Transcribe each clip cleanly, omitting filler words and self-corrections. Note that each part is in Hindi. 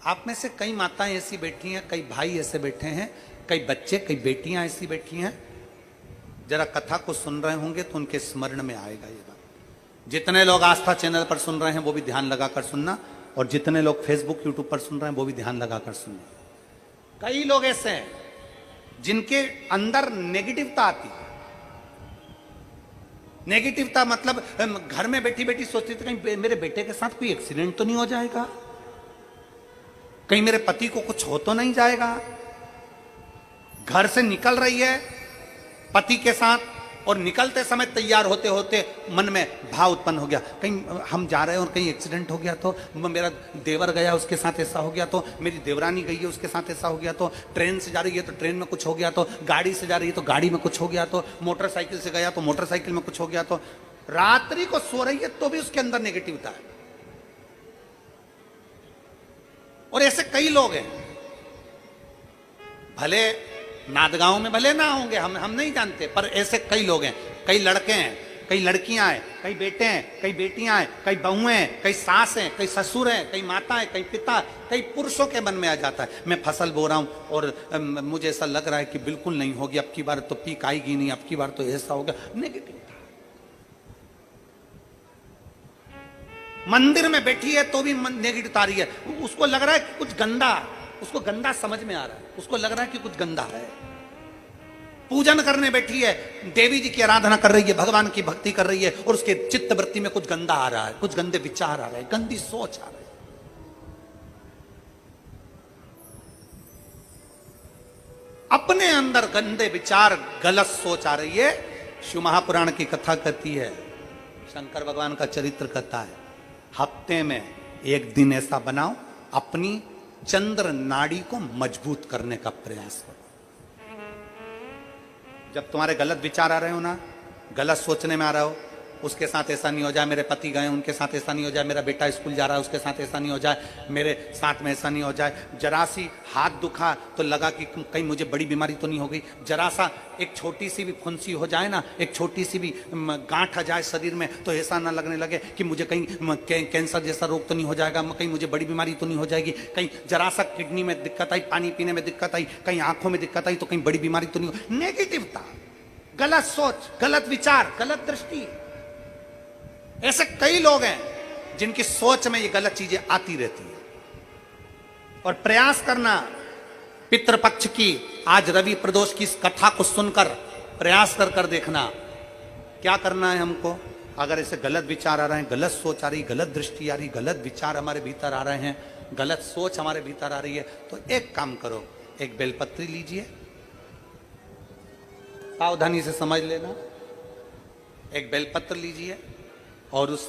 आप में से कई माताएं ऐसी बैठी हैं, कई भाई ऐसे बैठे हैं, कई बच्चे, कई बेटियां ऐसी बैठी हैं, जरा कथा को सुन रहे होंगे तो उनके स्मरण में आएगा ये बात। जितने लोग आस्था चैनल पर सुन रहे हैं वो भी ध्यान लगाकर सुनना, और जितने लोग फेसबुक यूट्यूब पर सुन रहे हैं वो भी ध्यान लगाकर सुनना। कई लोग ऐसे हैं जिनके अंदर नेगेटिवता आती है। नेगेटिवता मतलब घर में बैठी बैठी सोचती थी कहीं मेरे बेटे के साथ कोई एक्सीडेंट तो नहीं हो जाएगा, कहीं मेरे पति को कुछ हो तो नहीं जाएगा। घर से निकल रही है पति के साथ और निकलते समय तैयार होते होते मन में भाव उत्पन्न हो गया, कहीं हम जा रहे हैं और कहीं एक्सीडेंट हो गया तो, मेरा देवर गया उसके साथ ऐसा हो गया तो, मेरी देवरानी गई है उसके साथ ऐसा हो गया तो, ट्रेन से जा रही है तो ट्रेन में कुछ हो गया तो, गाड़ी से जा रही है तो गाड़ी में कुछ हो गया तो, मोटरसाइकिल से गया तो मोटरसाइकिल में कुछ हो गया तो, रात्रि को सो रही है तो भी उसके अंदर नेगेटिविटी है। और ऐसे कई लोग हैं, भले नादगांव में भले ना होंगे, हम नहीं जानते, पर ऐसे कई लोग हैं। कई लड़के हैं, कई लड़कियां हैं, कई बेटे हैं, कई बेटियां हैं, कई बहुएं हैं, कई सास हैं, कई ससुर हैं, कई माता हैं, कई पिता, कई पुरुषों के मन में आ जाता है मैं फसल बो रहा हूं और मुझे ऐसा लग रहा है कि बिल्कुल नहीं होगी, अब की बार तो पीक आएगी नहीं, अब की बार तो ऐसा होगा। नेगेटिव मंदिर में बैठी है तो भी नेगेटिव आ रही है, उसको लग रहा है कि कुछ गंदा, उसको गंदा समझ में आ रहा है, उसको लग रहा है कि कुछ गंदा है। पूजन करने बैठी है, देवी जी की आराधना कर रही है, भगवान की भक्ति कर रही है और उसके चित्त वृत्ति में कुछ गंदा आ रहा है, कुछ गंदे विचार आ रहे हैं, गंदी सोच आ रही है। अपने अंदर गंदे विचार, गलत सोच आ रही है। शिव महापुराण की कथा कहती है, शंकर भगवान का चरित्र कहता है, हफ्ते में एक दिन ऐसा बनाओ अपनी चंद्र नाड़ी को मजबूत करने का प्रयास करो। जब तुम्हारे गलत विचार आ रहे हो ना, गलत सोचने में आ रहा हो, उसके साथ ऐसा नहीं हो जाए, मेरे पति गए उनके साथ ऐसा नहीं हो जाए, मेरा बेटा स्कूल जा रहा है उसके साथ ऐसा नहीं हो जाए, मेरे साथ में ऐसा नहीं हो जाए, जरा सी हाथ दुखा तो लगा कि कहीं मुझे बड़ी बीमारी तो नहीं हो गई, जरा सा एक छोटी सी भी फुंसी हो जाए ना, एक छोटी सी भी गांठ आ जाए शरीर में तो ऐसा ना लगने लगे कि मुझे कहीं कैंसर जैसा रोग तो नहीं हो जाएगा, कहीं मुझे बड़ी बीमारी तो नहीं हो जाएगी, कहीं जरा सा किडनी में दिक्कत आई, पानी पीने में दिक्कत आई, कहीं आंखों में दिक्कत आई तो कहीं बड़ी बीमारी तो नहीं हो। नेगेटिवता, गलत सोच, गलत विचार, गलत दृष्टि। ऐसे कई लोग हैं जिनकी सोच में ये गलत चीजें आती रहती है। और प्रयास करना पितृपक्ष की, आज रवि प्रदोष की इस कथा को सुनकर प्रयास कर देखना क्या करना है हमको। अगर ऐसे गलत विचार आ रहे हैं, गलत सोच आ रही, गलत दृष्टि आ रही, गलत विचार हमारे भीतर आ रहे हैं, गलत सोच हमारे भीतर आ रही है, तो एक काम करो, एक बेलपत्री लीजिए, सावधानी से समझ लेना, एक बेलपत्र लीजिए और उस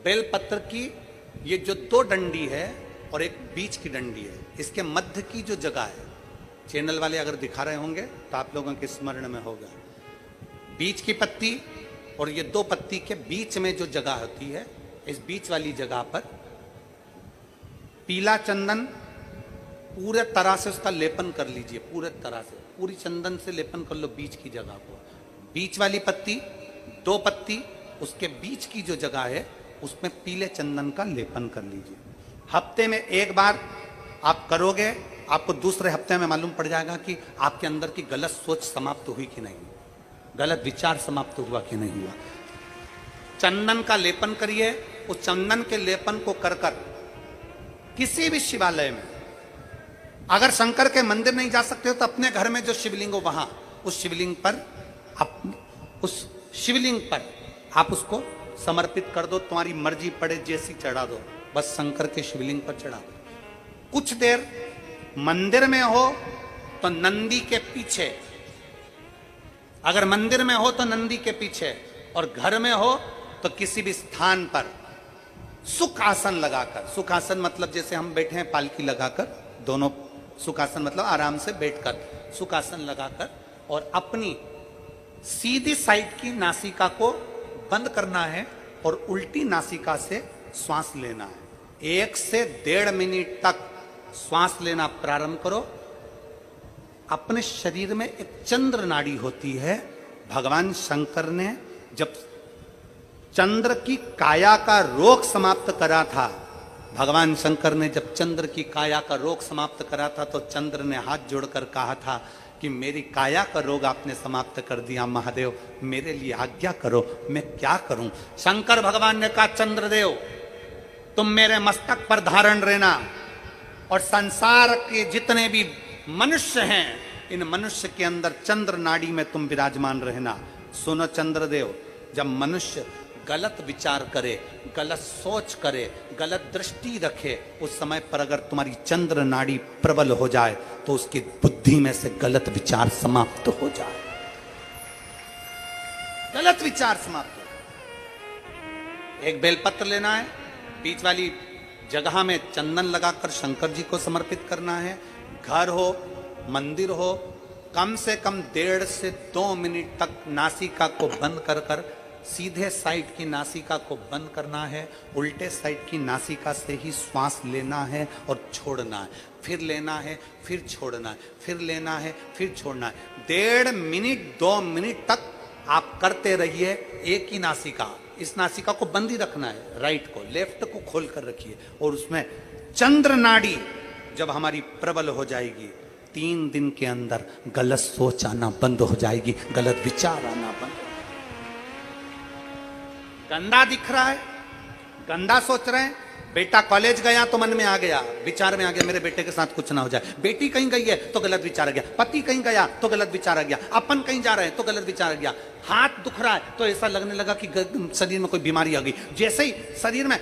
बेलपत्र की ये जो दो डंडी है और एक बीच की डंडी है, इसके मध्य की जो जगह है, चैनल वाले अगर दिखा रहे होंगे तो आप लोगों के स्मरण में होगा, बीच की पत्ती और ये दो पत्ती के बीच में जो जगह होती है, इस बीच वाली जगह पर पीला चंदन पूरे तरह से उसका लेपन कर लीजिए, पूरे तरह से पूरी चंदन से लेपन कर लो बीच की जगह को। बीच वाली पत्ती, दो पत्ती, उसके बीच की जो जगह है उसमें पीले चंदन का लेपन कर लीजिए। हफ्ते में एक बार आप करोगे, आपको दूसरे हफ्ते में मालूम पड़ जाएगा कि आपके अंदर की गलत सोच समाप्त हुई कि नहीं, गलत विचार समाप्त हुआ कि नहीं हुआ। चंदन का लेपन करिए, उस चंदन के लेपन को कर कर किसी भी शिवालय में, अगर शंकर के मंदिर नहीं जा सकते हो तो अपने घर में जो शिवलिंग हो वहां, उस शिवलिंग पर आप उसको समर्पित कर दो, तुम्हारी मर्जी पड़े जैसी चढ़ा दो, बस शंकर के शिवलिंग पर चढ़ा दो। कुछ देर मंदिर में हो तो नंदी के पीछे, अगर मंदिर में हो तो नंदी के पीछे, और घर में हो तो किसी भी स्थान पर सुख आसन लगाकर, सुख आसन मतलब जैसे हम बैठे हैं पालकी लगाकर, दोनों सुख आसन मतलब आराम से बैठकर, सुख आसन लगाकर, और अपनी सीधी साइड की नासिका को बंद करना है और उल्टी नासिका से श्वास लेना है। 1 से 1.5 मिनट तक श्वास लेना प्रारंभ करो। अपने शरीर में एक चंद्र नाड़ी होती है, भगवान शंकर ने जब चंद्र की काया का रोग समाप्त करा था भगवान शंकर ने जब चंद्र की काया का रोग समाप्त करा था तो चंद्र ने हाथ जोड़कर कहा था कि मेरी काया का रोग आपने समाप्त कर दिया महादेव, मेरे लिए आज्ञा करो, मैं क्या करूं। शंकर भगवान ने कहा चंद्रदेव तुम मेरे मस्तक पर धारण रहना और संसार के जितने भी मनुष्य हैं इन मनुष्य के अंदर चंद्र नाड़ी में तुम विराजमान रहना। सुनो चंद्रदेव, जब मनुष्य गलत विचार करे, गलत सोच करे, गलत दृष्टि रखे, उस समय पर अगर तुम्हारी चंद्र नाड़ी प्रबल हो जाए तो उसकी बुद्धि में से गलत विचार समाप्त हो जाए, गलत विचार समाप्त हो जाए। एक बेलपत्र लेना है, बीच वाली जगह में चंदन लगाकर शंकर जी को समर्पित करना है। घर हो, मंदिर हो, कम से कम 1.5 से 2 मिनट तक नासिका को बंद कर कर सीधे साइड की नासिका को बंद करना है, उल्टे साइड की नासिका से ही श्वास लेना है और छोड़ना है, फिर लेना है, फिर छोड़ना है, फिर लेना है, फिर छोड़ना है। 1.5 मिनट 2 मिनट तक आप करते रहिए। एक ही नासिका, इस नासिका को बंद ही रखना है, राइट को, लेफ्ट को खोल कर रखिए और उसमें चंद्र नाड़ी जब हमारी प्रबल हो जाएगी 3 दिन के अंदर गलत सोच आना बंद हो जाएगी, गलत विचार आना बंद। गंदा दिख रहा है, गंदा सोच रहे हैं, बेटा कॉलेज गया तो मन में आ गया, विचार में आ गया मेरे बेटे के साथ कुछ ना हो जाए, बेटी कहीं गई है तो गलत विचार आ गया, पति कहीं गया तो गलत विचार आ गया, अपन कहीं जा रहे हैं तो गलत विचार आ गया, हाथ दुख रहा है तो ऐसा लगने लगा कि शरीर में कोई बीमारी आ गई, जैसे ही शरीर में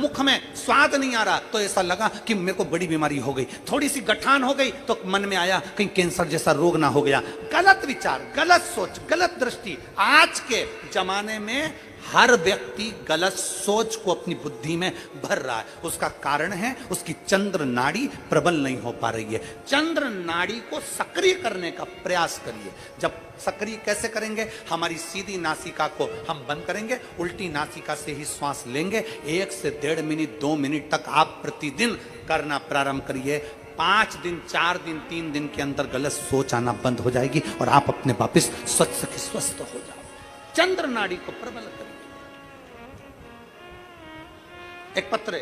मुख में स्वाद नहीं आ रहा तो ऐसा लगा कि मेरे को बड़ी बीमारी हो गई, थोड़ी सी गठान हो गई तो मन में आया कहीं कैंसर जैसा रोग ना हो गया। गलत विचार, गलत सोच, गलत दृष्टि। आज के जमाने में हर व्यक्ति गलत सोच को अपनी बुद्धि में भर रहा है, उसका कारण है उसकी चंद्र नाड़ी प्रबल नहीं हो पा रही है। चंद्र नाड़ी को सक्रिय करने का प्रयास करिए। जब सक्रिय कैसे करेंगे? हमारी सीधी नासिका को हम बंद करेंगे, उल्टी नासिका से ही श्वास लेंगे। 1 से 1.5 मिनट 2 मिनट तक आप प्रतिदिन करना प्रारंभ करिए। 5 दिन 4 दिन 3 दिन के अंदर गलत सोच आना बंद हो जाएगी और आप अपने वापिस स्वस्थ हो जाओ। चंद्र नाड़ी को प्रबल करेंगे। एक पत्र है